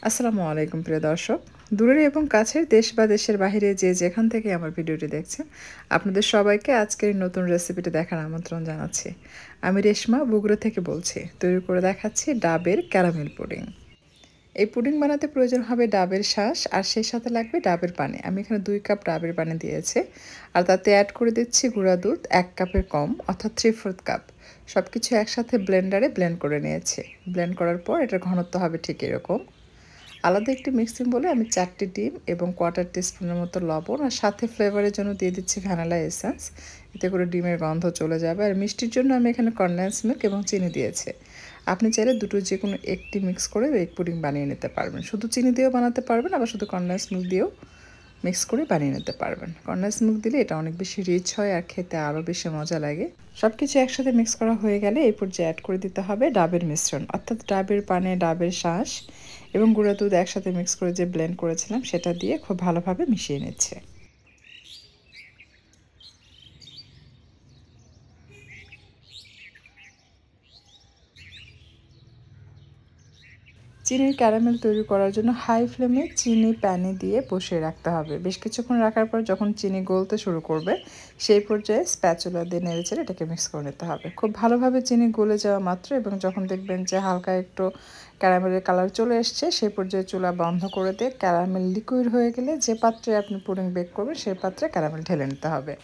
আসসালামু আলাইকুম প্রিয় দর্শক। দূরের এবং কাছের দেশ বা দেশের বাহিরে যে যেখান থেকে আমার ভিডিওটি দেখছেন, আপনাদের সবাইকে আজকের নতুন রেসিপিটি দেখার আমন্ত্রণ জানাচ্ছি। আমি রেশমা বগুড়া থেকে বলছি। তৈরি করে দেখাচ্ছি ডাবের ক্যারামেল পুডিং। এই পুডিং বানাতে প্রয়োজন হবে ডাবের শাঁস আর সেই সাথে লাগবে ডাবের পানি। আমি এখানে 2 কাপ ডাবের পানি দিয়েছি। আর তাতে অ্যাড করে দিচ্ছি গুঁড়া দুধ 1 কাপের কম অর্থাৎ 3/4 কাপ। সব কিছু একসাথে ব্লেন্ডারে ব্লেন্ড করে নিয়েছি। ব্লেন্ড করার পর এটার ঘনত্ব হবে ঠিক এরকম। আলাদা একটি মিক্সিং বলে আমি 4টি ডিম এবং কোয়ার্টার টিস্পুনের মতো লবণ আর সাথে ফ্লেভারের জন্য দিয়ে দিচ্ছি ভ্যানিলা এসেন্স। এতে করে ডিমের গন্ধ চলে যাবে। আর মিষ্টির জন্য আমি এখানে কনডেন্স মিল্ক এবং চিনি দিয়েছি। আপনি চাইলে দুটো যে কোনো একটি মিক্স করে এগ পুডিং বানিয়ে নিতে পারবেন। শুধু চিনি দিয়েও বানাতে পারবেন, আবার শুধু কনডেন্স মিল্ক দিয়েও মিক্স করে বানিয়ে নিতে পারবেন। কনডেন্স মিল্ক দিলে এটা অনেক বেশি রিচ হয় আর খেতে আরও বেশি মজা লাগে। সব কিছু একসাথে মিক্স করা হয়ে গেলে এই পর্যায়ে অ্যাড করে দিতে হবে ডাবের মিশ্রণ, অর্থাৎ ডাবের পানি, ডাবের শাঁস এবং গুঁড়া দুধ একসাথে মিক্স করে যে ব্লেন্ড করেছিলাম সেটা দিয়ে খুব ভালোভাবে মিশিয়ে নিচ্ছে। চিনির ক্যারামেল তৈরি করার জন্য হাই ফ্লেমে চিনি প্যানে দিয়ে বসিয়ে রাখতে হবে। বেশ কিছুক্ষণ রাখার পর যখন চিনি গলতে শুরু করবে, সেই পর্যায়ে স্প্যাচুলা দিয়ে নেড়েচেড়ে এটাকে মিক্স করে নিতে হবে। খুব ভালোভাবে চিনি গলে যাওয়া মাত্র এবং যখন দেখবেন যে হালকা একটু ক্যারামেলের কালার চলে এসছে, সেই পর্যায়ে চুলা বন্ধ করে দিয়ে ক্যারামেল লিকুইড হয়ে গেলে যে পাত্রে আপনি পুডিং বেক করবেন সেই পাত্রে ক্যারামেল ঢেলে নিতে হবে।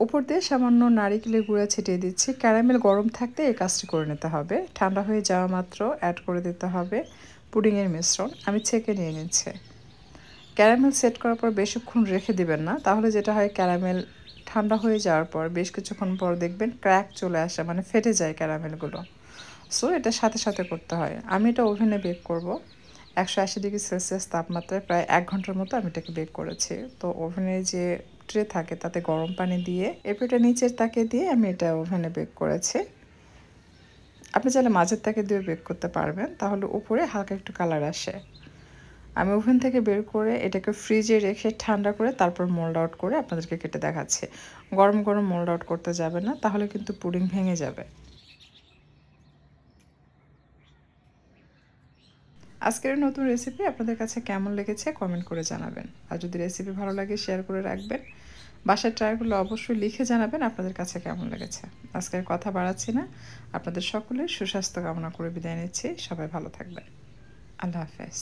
উপর দিয়ে সামান্য নারিকেলের গুঁড়া ছিটিয়ে দিচ্ছি। ক্যারামেল গরম থাকতে এই কাজটি করে নিতে হবে। ঠান্ডা হয়ে যাওয়া মাত্র অ্যাড করে দিতে হবে পুডিংয়ের মিশ্রণ। আমি ছেঁকে নিয়ে নিচ্ছি। ক্যারামেল সেট করার পর বেশিক্ষণ রেখে দিবেন না, তাহলে যেটা হয় ক্যারামেল ঠান্ডা হয়ে যাওয়ার পর বেশ কিছুক্ষণ পর দেখবেন ক্র্যাক চলে আসে, মানে ফেটে যায় ক্যারামেলগুলো। সো এটা সাথে সাথে করতে হয়। আমি এটা ওভেনে বেক করব 180°C তাপমাত্রায় প্রায় 1 ঘন্টার মতো আমি এটাকে বেক করেছি। তো ওভেনের যে ট্রে থাকে তাতে গরম পানি দিয়ে এপিঠটা নিচের তাকে দিয়ে আমি এটা ওভেনে বেক করেছি। আপনি চাইলে মাঝের তাকে দিয়ে বেক করতে পারবেন, তাহলে উপরে হালকা একটু কালার আসে। আমি ওভেন থেকে বের করে এটাকে ফ্রিজে রেখে ঠান্ডা করে তারপর মোল্ড আউট করে আপনাদেরকে কেটে দেখাচ্ছি। গরম গরম মোল্ড আউট করতে যাবে না, তাহলে কিন্তু পুডিং ভেঙে যাবে। আজকের নতুন রেসিপি আপনাদের কাছে কেমন লেগেছে কমেন্ট করে জানাবেন। আর যদি রেসিপি ভালো লাগে শেয়ার করে রাখবেন। বাসায় ট্রাই করলে অবশ্যই লিখে জানাবেন আপনাদের কাছে কেমন লেগেছে। আজকের কথা বাড়াচ্ছি না, আপনাদের সকলের সুস্বাস্থ্য কামনা করে বিদায় নিচ্ছি। সবাই ভালো থাকবেন। আল্লাহ হাফেজ।